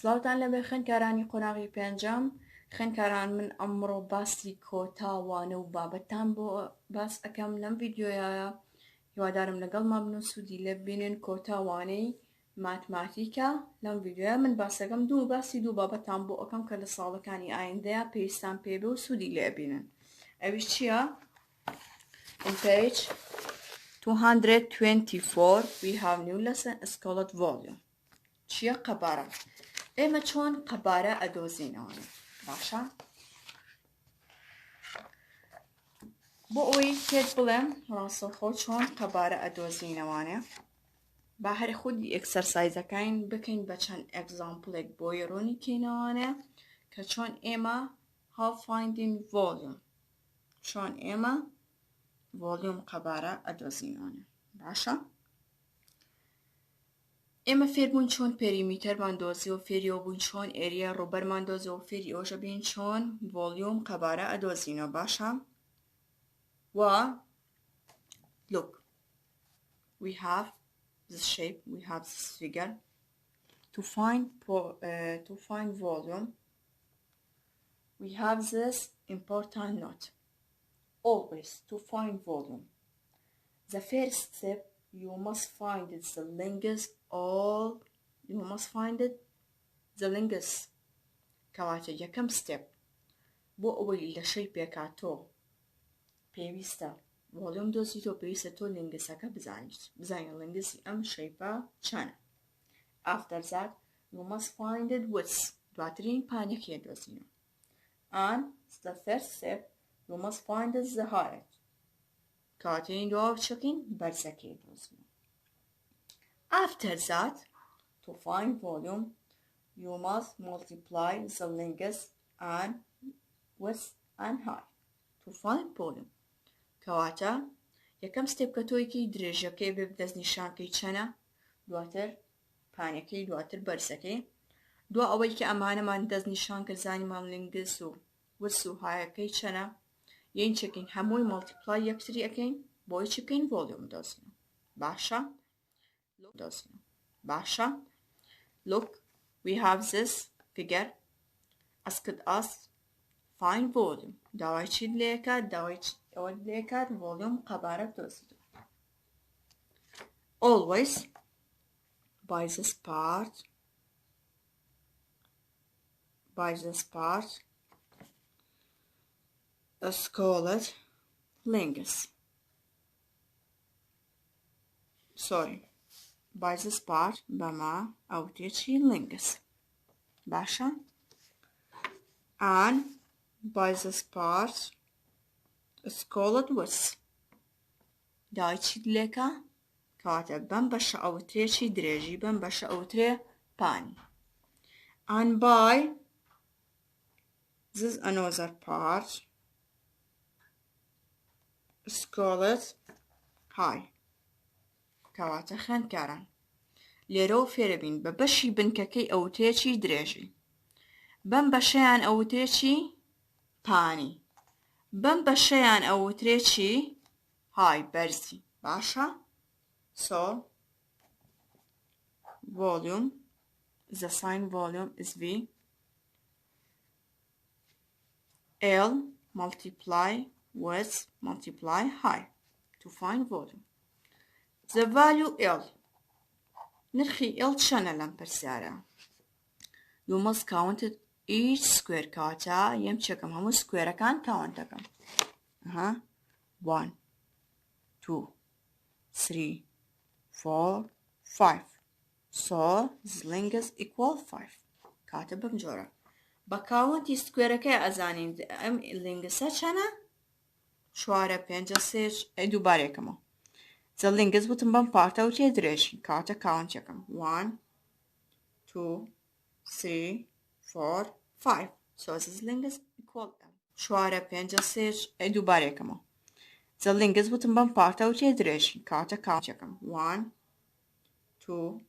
سلااوتان لەبێ خوێندکارانی قۆناغی پێنجەم. خوێندکاران من ئەمڕۆ باسی کۆتاوانە و بابەتان بۆ باس ئەەکەم لەم ڤیدیۆیە. هیوادارم لەگەڵمان بن و سوودی لێ ببینن. کۆتاوانەی ماتماتیکە. لەم ڤیدیۆیە من باسەکەم باسی دوو بابەتان بۆ ئەەکەم کە لە ساڵەکانی ئایندەیە پێویستان پێبێ و سوودی لێ ببینن. ئەویش چییە؟ On page 224 we have new lesson is called volume. چییە قەبارە؟ ئێمە چۆن قەبارە ئەدۆزینەوە؟ باشە؟ بۆ ئەوەی پێت بڵێم ڕاستەوخۆ چۆن قەبارە ئەدۆزینەوانێ، با هەر خودی ئەکسەرسایزەکەین بکەین بە چەند ئەگزامپڵێک بۆ یێڕۆنی کەینەوانێ کە چۆن ئێمە how finding volume، چۆن ئێمە volume قەبارە ئەدۆزینەوانێ. باشە؟ ئێمە فێر بوون چۆن پێریمیتەرمان دۆزیەوە، فێریەوە بوون چۆن ئێریە ڕووبەرمان دۆزیەوە، فێری ئەوەشە بین چۆن ڤۆلیوم قەبارە ئەدۆزینەوە. باشە؟ و look we have this shape, we have this figure. To find volume we have this important note. Always to find volume, the first step you must find it the longest کەواتە یەکەم step بۆ ئەوەی لە شەیپێکاتۆ پێویستە ڤۆلیوم دۆزیتەوە، پێویستە تۆ لنگسەکە بزانیت لنگسی ئەم شەیپە چەنە. After that you must find it width، دواترین پانێکیە دۆزینەوە. And the third step you must find it the height، کەواتەی دواوە چەکین بەرزەکەی دۆزینەوە. After that to find volume you must multiply the length and width and height to find volume. کەواتە یەکەم ستێپ کە تۆیکی درێژەکەی بێ دەستنیشانکەی چەنە، دواتر پانەکەی، دواتر بەرزەکەی. دوا ئەوەی کە ئەمانەمان دەستنیشان کرد زانیمان لنگس و وس و هایەکەی چەنە، یەین چەکین هەمووی مڵتیپلای یەکتری ئەەکەین بۆی چ بکەین ڤۆلیوم دۆزینەوە. باشە؟ باشە؟ Look we have this figure asked us find volume. داوای چی لێکات؟ داوای ئەوە لێکات ڤۆلیوم قەبارە دۆزینەوە. Always by this part is called length. By this part بەما ئەوتێکی length. باشە؟ And by this part is called width. داوای چی لێکە؟ کەواتە بەم بەشە ئەوترێکی درێژی، بەم بەشە ئەوترێ پانی. And by this another part is called height. کەواتە خوێندکاران لێرەوە فێرەبین بە بەشی بنکەکەی ئەوتێکی درێژی، بەم بەشەیان ئەوتێکی پانی، بەم بەشەیان ئەوترێکی های بەرزی. باشە؟ So volume, the sign volume is V. L multiply width multiply height to find volume. The value L، نرخی L چەنە لەم پرسیارە؟ You must count it each square. کەواتە یەم چەکەم هەموو سکوێرەکان کاونت دەکەم. 1 2 3 4 5. So the length equal 5. کاتە بەم جۆرە بە کاونتی سکوێرەکەی ئەزانین ئەم لنگسە چەنە؟ 4 5 3 دووبارێکەمەوە. The length بوتم بەم پارتە وتێ درێژی، کاتە کاونت یەکەم 1 2 3 4 5. So this length equal 4 5 3 دووبارێکەمەوە. The length بوتم بەم پارتە وتێ درێژی، کاتە کاونت یەکەم 1 2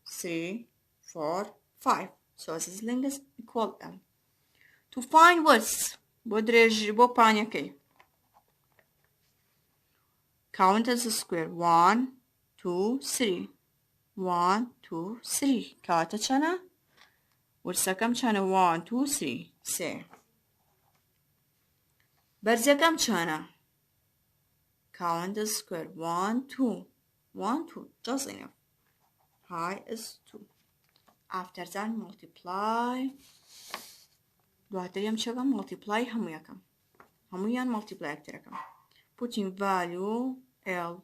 3 4 5. So this length equal M. To find width بۆ درێژی بۆ پانیەکەی count as a square 1 2 3 1 2 3 کاتە چەنە؟ ورسەکەم چەنە 1 2 3 3 بەرزەکەم چەنە count the square 1 2 1 2 just enough high is 2 after that multiply دواتر چەکەم multiply هەمویان multiply ئەکتەرەکەم putting value L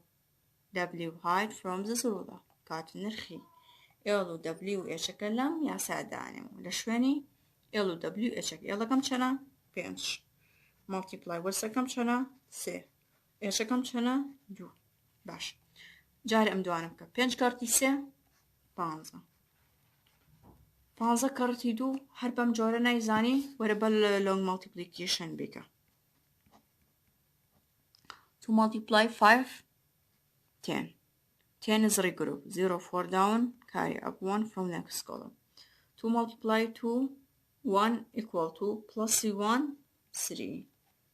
W height from this ruler کات نرخی L و W ئێچەکە لەم یاسادانێم لە شوێنی L و W ئێچەکە Lەکەم چەنە 5 multiply وەرسەکەم چەنە 3 ئێچەکەم چەنە 2 باش جارە ئەم دوانە بکە 5 کارتی 3 15 15 کارتی 2 هەر بەم جۆرە نایزانی وەرە بە long multiplication بکە 2 multiply 5 10 10 is regroup 0 4 down carry up 1 from next column 2 multiply 2 1 equal to plus 1 3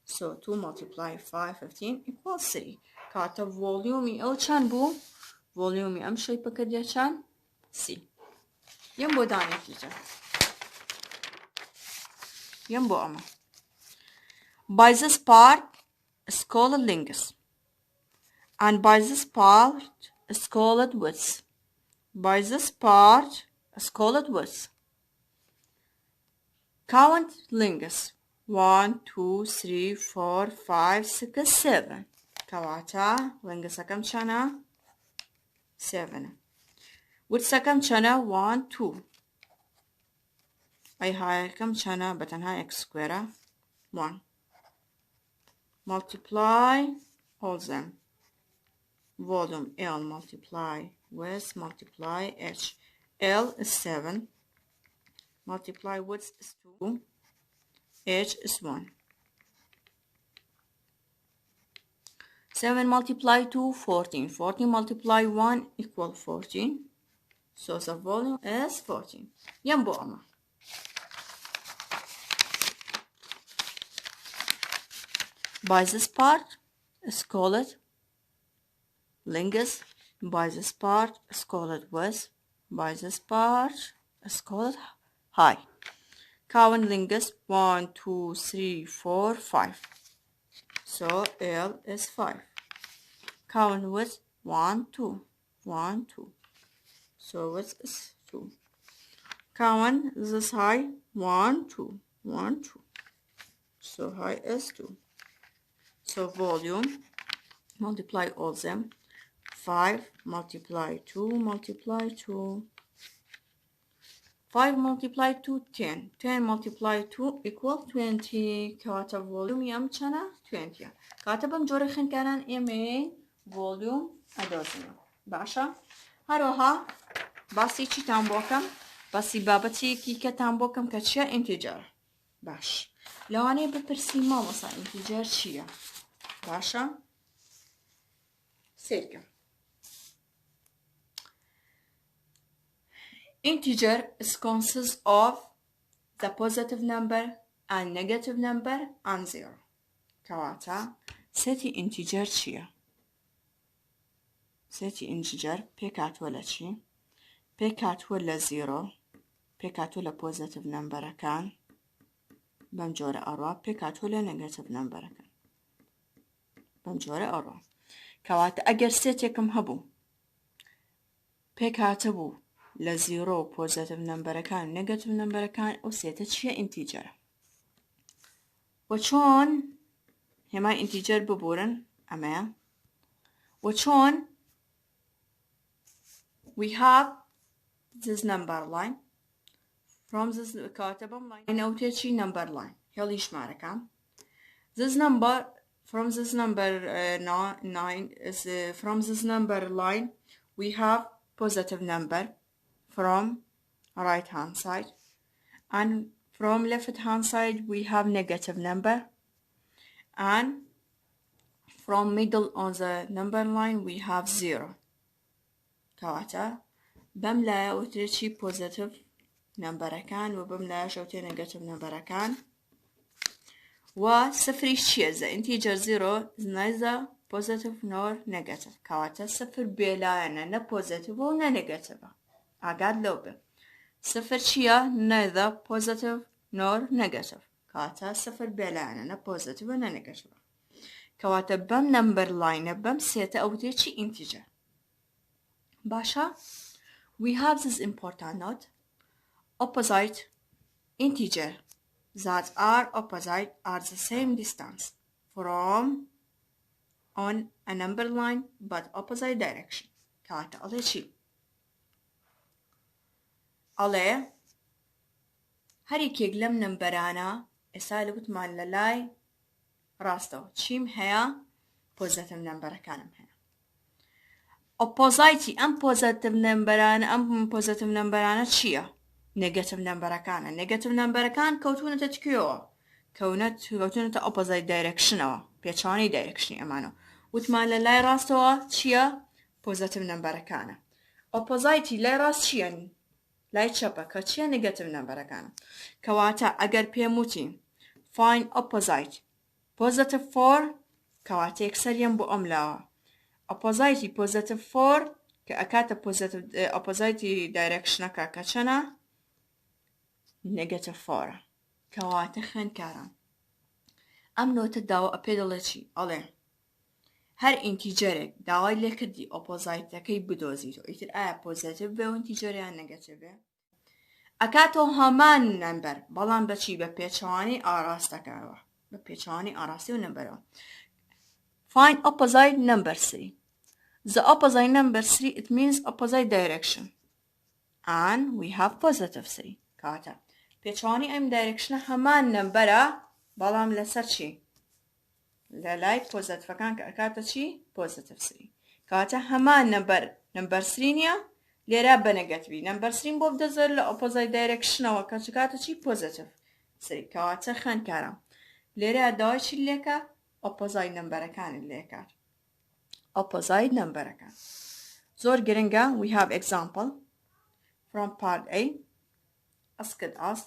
so 2 multiply 5 15 equals 3 کاتە volume ئەو چەند بوو volume ئەم شەیپەکە دێ چەند C یەم بۆ دانێکیتر یەم بۆ ئەمە by this part is called lingus and by this part is called width by this part is called width count lingus 1 2 3 4 5 6 7 کەواتە لنگسەکەم چەنە 7 وردسەکەم چەنە 1 2 ئەی هایەکەم چەنە بەتەنها x سکوێرە 1 multiply all them volume L multiply with multiply H L is 7 multiply width is 2 H is 1 7 multiply 2 14 14 multiply 1 equal 14 so the volume is 14 یەم بۆ ئەمە by this part is called lingus by this part is called width by this part is called high count lingus 1 2 3 4 5 so L is 5 count width 1 2 1 2 so width is 2 count this high 1 2 1 2 so high is 2 so volume multiply all them 5 multiply 2 multiply 2 5 multiply 2 10 10 multiply 2 equal 20 کەواتە volume یەم چەنە 20 کاتە بەم جۆرە خوێندکاران ئێمە volume ئەدۆزینەوە باشە هەروەها باسی چیتان بۆکەم باسی بابەتێکی کەتان بۆکەم کە چیە ئینتیجەر باش لەوانەیە بپرسی مامۆستا ئینتیجەر چییە باشە سیرکەم integer is consists of the positive number and negative number and 0 کەواتە سێتی integer چییە سێتی integer پێکاتوە لە چی پێکاتوە لە 0 پێکاتوە لە positive numberەکان بەم جۆرە ئەڕوا پێکاتوە لە negative numberەکان بەم جۆرە ئەڕوا کەواتە ئەگەر سێتێکم هەبوو پێکاتە بوو لە 0 positive numberەکان negative numberەکان ئەو سێتە چییە integer و چۆن هێمای integer ببورن ئەمەیە و چۆن we have this number line from this کاتە بەم line ئەوتێکی number line هێڵی ژمارەکان this number from this number 9 is from this number line we have positive number from right hand side and from left hand side we have negative number and from middle on the number line we have 0 کەواتە بەم لایە ئەوترێکی positive numberەکان و بەم لایە شەوتێ negative numberەکان و سفریش چییە the integer 0 is neither positive nor negative کەواتە سفر بێلایەنە نە positive و نە negative ئاگاد لەو بێ صفر چییە؟ neither positive nor negative کاتە صفر بێلایەنە نە positive نە negative کەواتە بەم نمبەر لاینە بەم سێتە ئەوتێ چی integer باشە we have this important note opposite integer that are opposite are the same distance from on a number line but opposite direction کاتە ئەڵێ چی ئەڵێ هەریکێک لەم نمبەرانە ئێستا لەوتمان لە لای ڕاستەوە چیم هەیە پۆزیتیڤ نمبەرەکانم هەیە ئۆپۆزایتی ئەم پۆزیتیڤ نمبەرانە ئەم پۆزیتیڤ نمبەرانە چییە نێگەتیڤ نمبەرەکانە نێگەتیڤ نمبەرەکان کەوتونەتە تکوێەوە کەوتونەتە ئۆپۆزایت دایرەکشنەوە پێچوانەی دایرەکشنی ئەمانە وتمان لە لای ڕاستەوە چییە پۆزیتیڤ نمبەرەکانە ئۆپۆزایتی لای ڕاست چییە لای چەپە کە چییە نێگەتیڤ نمبەرەکانە کەواتە ئەگەر پێم وتی find opposite positive 4 کەواتە یەکسەریان بۆ ئەم لاوە ئۆپۆزایتی positive 4 کە ئەکاتە ئۆپۆزایتی دایرەکشنەکە کە چەنە نێگەتیڤ 4 کەواتە خوێندکاران ئەم نۆتە داوە پێ دەڵێ چی ئەڵێ هەر ئینتیجەرێک داوای لێکردی ئۆپۆزایتەکەی بدۆزیتەوە ئیتر ئایا پۆزیتیڤ بێ و ئینتیجەریان نێگەتیڤ بێ ئەکاتەوە هەمان نمبەر بەڵام بەچی بە پێچەوانی ئاراستەکەەوە بە پێچەوانی ئاراستی و نمبەرەوە find opposite number 3 the opposite number 3 it means opposite direction and we have positive 3 کاتە پێچەوانی ئەم دایرەکشنە هەمان نمبەرە بەڵام لەسەر چی لە لای پۆزیتیڤەکان کە ئەکاتە چی پۆزیتیڤ 3 کاتە هەمان نمبەر 3 نییە لێرە بە نێگەتیڤی نمبەر 3 بۆ بدەزێت لە ئۆپۆزایت دایرەکشنەوە کە چکاتە چی پۆزیتیڤ 3 کەواتە خوێندکارە لێرە داوای چی لێکە ئۆپۆزایت نمبەرەکانی لێکات ئۆپۆزایت نمبەرەکان زۆر گرنگە we have example from part A asked us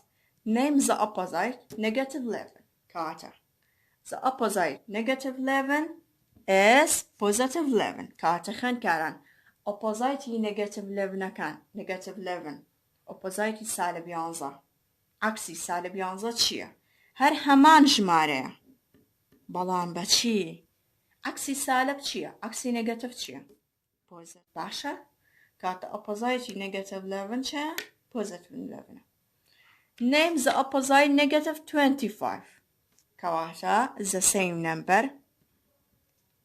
name the opposite negative 11 کاتە the opposite negative 11 is positive 11 کاتە خوێندکاران ئۆپۆزایتی نێگەتیڤ 11 نێگەتیڤ 11 ئۆپۆزایتی سالب 11 عکسی سالب 11 چییە هەر هەمان ژمارەیە بەڵام بە چی عکسی سالب چییە عکسی نێگەتیڤ چییە باشە کاتە ئۆپۆزایتی نێگەتیڤ 11 چییە پۆزیتیڤ 11 name the opposite negative 25 کەواتە the same number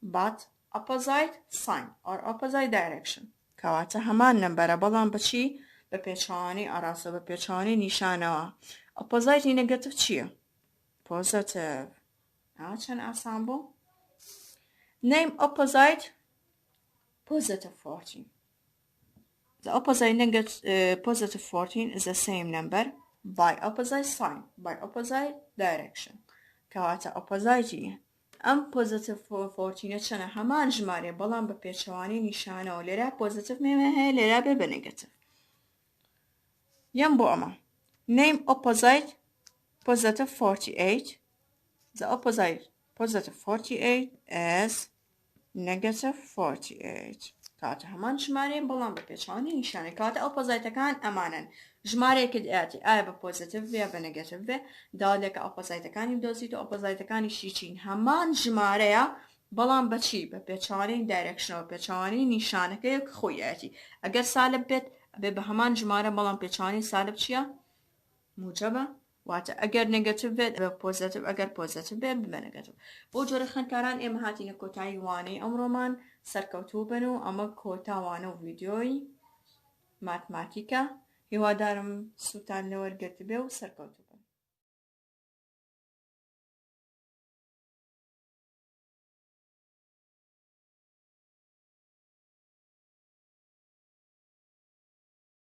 but opposite sign or opposite direction کەواتە هەمان نمبەرە بەڵام بەچی بە پێچەوانی ئاراسە بە پێچەوانی نیشانەوە ئۆپۆزایتی نێگەتیڤ چییە پۆزیتیڤ چەند ئاسان بوو name opposite positive 14 the opposite positive 14 is the same number by opposite sign by opposite direction کەواتە ئۆپۆزایتی ئەم پۆزیتیڤ 14 چەنە هەمان ژمارە بەڵام بە پێچەوانی نیشانەوە لێرە پۆزیتیڤ مێمە هەیە لێرە بێ بە نێگەتیڤ یەم بۆ ئەمە name opposite positive 48 the opposite positive 48 is negative 48 کاتە هەمان ژمارە بەڵام بە پێچەوانی نیشانە کاتە ئۆپۆزایتەکان ئەمانن ژمارەیەکت ئاتی ئایا بە پۆزیتیڤ بێ بە نێگەتیڤ بێ داوالێکە ئۆپۆزایتەکانی بدۆزیت و ئۆپۆزایتەکانیشی چین هەمان ژمارەیە بەڵام بەچی بە پێچەوانی دایرەکشنەوە پێچەوانی نیشانەکەیەک خۆی ئاتی ئەگەر سالب بێت ئەبێ بە هەمان ژمارە بەڵام پێچەوانی سالب چییە موجەبە واتە ئەگەر نێگەتیڤ بێت بە پۆزیتیڤ ئەگەر پۆزیتیڤ بێت بە نێگەتیڤ بۆ جۆرە خوێندکاران ئێمە هاتینە کۆتایی وانەی ئەمڕۆمان سەرکەوتوو بن و ئەمە کۆتاوانە و ڤیدیۆی ماتماتیکە هیوادارم سووتان لەوەرگرت بێ و سەرکەوتوو